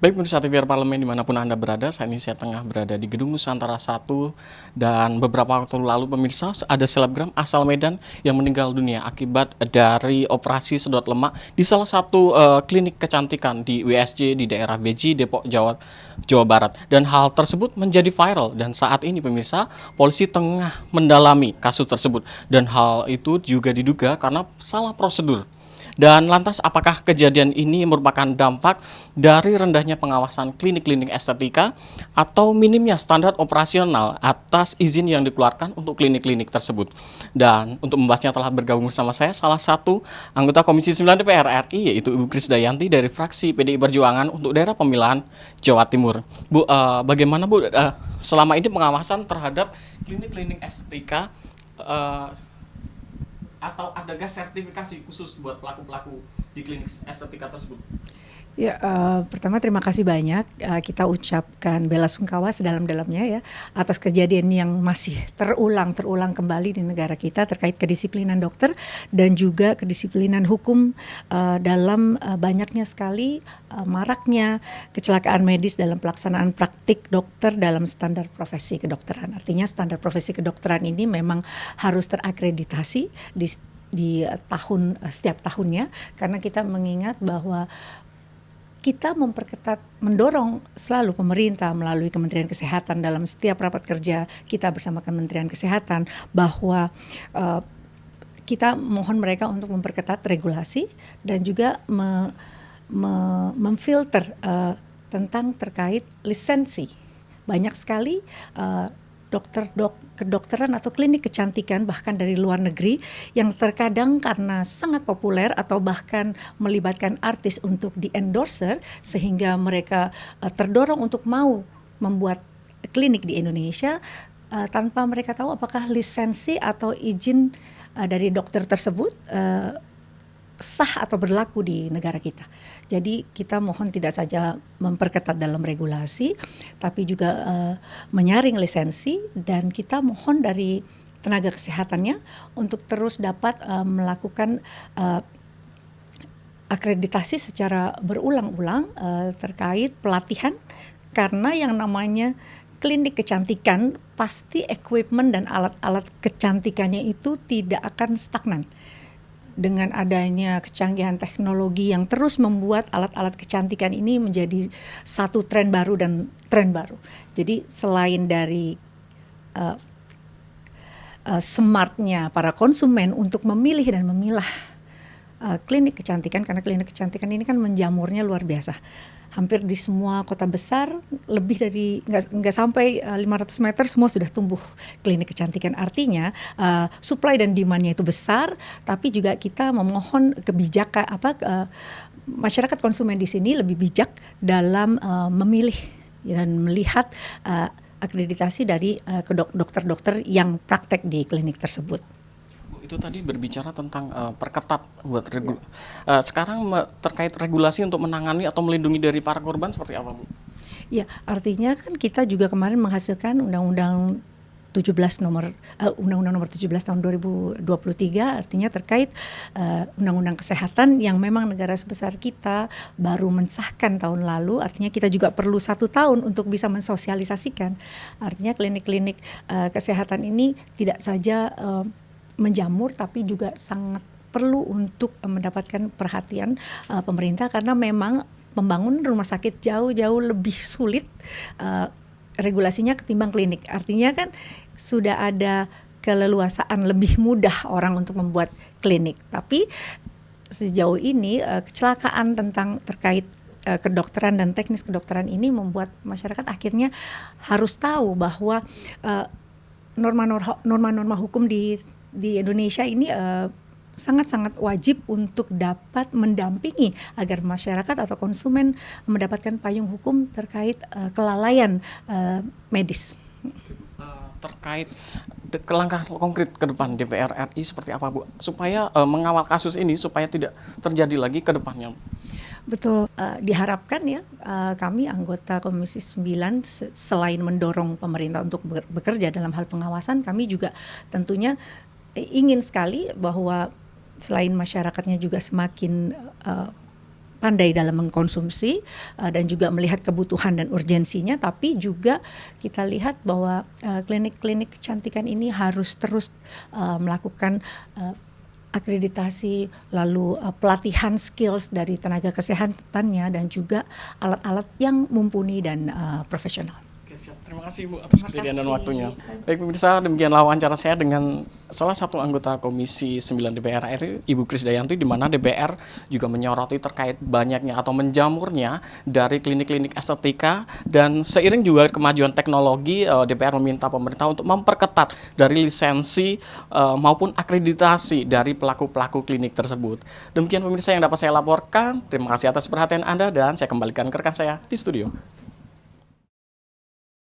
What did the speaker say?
Baik pemirsa TVR Parlemen dimanapun Anda berada, saat ini saya tengah berada di Gedung Nusantara 1 dan beberapa waktu lalu pemirsa ada selebgram asal Medan yang meninggal dunia akibat dari operasi sedot lemak di salah satu klinik kecantikan di WSJ di daerah Beji, Depok, Jawa Barat. Dan hal tersebut menjadi viral dan saat ini pemirsa polisi tengah mendalami kasus tersebut dan hal itu juga diduga karena salah prosedur. Dan lantas apakah kejadian ini merupakan dampak dari rendahnya pengawasan klinik-klinik estetika atau minimnya standar operasional atas izin yang dikeluarkan untuk klinik-klinik tersebut? Dan untuk membahasnya telah bergabung bersama saya salah satu anggota Komisi 9 DPR RI yaitu Ibu Krisdayanti dari fraksi PDI Perjuangan untuk daerah pemilihan Jawa Timur. Bu, bagaimana Bu selama ini pengawasan terhadap klinik-klinik estetika atau adakah sertifikasi khusus buat pelaku-pelaku di klinik estetika tersebut? Ya, pertama terima kasih banyak. Kita ucapkan bela sungkawa sedalam-dalamnya ya atas kejadian yang masih terulang kembali di negara kita terkait kedisiplinan dokter dan juga kedisiplinan hukum dalam banyaknya sekali maraknya kecelakaan medis dalam pelaksanaan praktik dokter dalam standar profesi kedokteran. Artinya standar profesi kedokteran ini memang harus terakreditasi di setiap tahunnya karena kita mengingat bahwa kita mendorong selalu pemerintah melalui Kementerian Kesehatan dalam setiap rapat kerja kita bersama Kementerian Kesehatan bahwa kita mohon mereka untuk memperketat regulasi dan juga memfilter tentang terkait lisensi. Banyak sekali kedokteran atau klinik kecantikan bahkan dari luar negeri yang terkadang karena sangat populer atau bahkan melibatkan artis untuk di-endorser sehingga mereka terdorong untuk mau membuat klinik di Indonesia tanpa mereka tahu apakah lisensi atau izin dari dokter tersebut sah atau berlaku di negara kita. Jadi kita mohon tidak saja memperketat dalam regulasi, tapi juga menyaring lisensi dan kita mohon dari tenaga kesehatannya untuk terus dapat melakukan akreditasi secara berulang-ulang terkait pelatihan karena yang namanya klinik kecantikan pasti equipment dan alat-alat kecantikannya itu tidak akan stagnan. Dengan adanya kecanggihan teknologi yang terus membuat alat-alat kecantikan ini menjadi satu tren baru dan tren baru. Jadi selain dari smartnya para konsumen untuk memilih dan memilah klinik kecantikan, karena klinik kecantikan ini kan menjamurnya luar biasa. Hampir di semua kota besar lebih dari nggak sampai 500 meter semua sudah tumbuh klinik kecantikan. Artinya supply dan demand-nya itu besar, tapi juga kita memohon kebijakan masyarakat konsumen di sini lebih bijak dalam memilih dan melihat akreditasi dari dokter-dokter yang praktek di klinik tersebut. Itu tadi berbicara tentang perketat buat sekarang terkait regulasi untuk menangani atau melindungi dari para korban seperti apa, Bu? Ya, artinya kan kita juga kemarin menghasilkan Undang-Undang nomor 17 tahun 2023 artinya terkait Undang-Undang Kesehatan yang memang negara sebesar kita baru mensahkan tahun lalu, artinya kita juga perlu 1 tahun untuk bisa mensosialisasikan. Artinya klinik-klinik kesehatan ini tidak saja menjamur tapi juga sangat perlu untuk mendapatkan perhatian pemerintah karena memang pembangunan rumah sakit jauh-jauh lebih sulit regulasinya ketimbang klinik. Artinya kan sudah ada keleluasaan lebih mudah orang untuk membuat klinik. Tapi sejauh ini kecelakaan terkait kedokteran dan teknis kedokteran ini membuat masyarakat akhirnya harus tahu bahwa norma-norma hukum di Indonesia ini sangat-sangat wajib untuk dapat mendampingi agar masyarakat atau konsumen mendapatkan payung hukum terkait kelalaian medis. Terkait langkah konkret ke depan DPR RI seperti apa, Bu? Supaya mengawal kasus ini supaya tidak terjadi lagi ke depannya. Betul, diharapkan ya kami anggota Komisi 9 selain mendorong pemerintah untuk bekerja dalam hal pengawasan, kami juga tentunya ingin sekali bahwa selain masyarakatnya juga semakin pandai dalam mengkonsumsi dan juga melihat kebutuhan dan urgensinya, tapi juga kita lihat bahwa klinik-klinik kecantikan ini harus terus melakukan akreditasi, lalu pelatihan skills dari tenaga kesehatannya dan juga alat-alat yang mumpuni dan profesional. Oke, siap. Terima kasih Bu atas kesediaan dan waktunya. Baik pemirsa, demikianlah wawancara saya dengan salah satu anggota Komisi 9 DPR RI, Ibu Krisdayanti, di mana DPR juga menyoroti terkait banyaknya atau menjamurnya dari klinik-klinik estetika, dan seiring juga kemajuan teknologi, DPR meminta pemerintah untuk memperketat dari lisensi maupun akreditasi dari pelaku-pelaku klinik tersebut. Demikian pemirsa yang dapat saya laporkan. Terima kasih atas perhatian Anda dan saya kembalikan ke rekan saya di studio.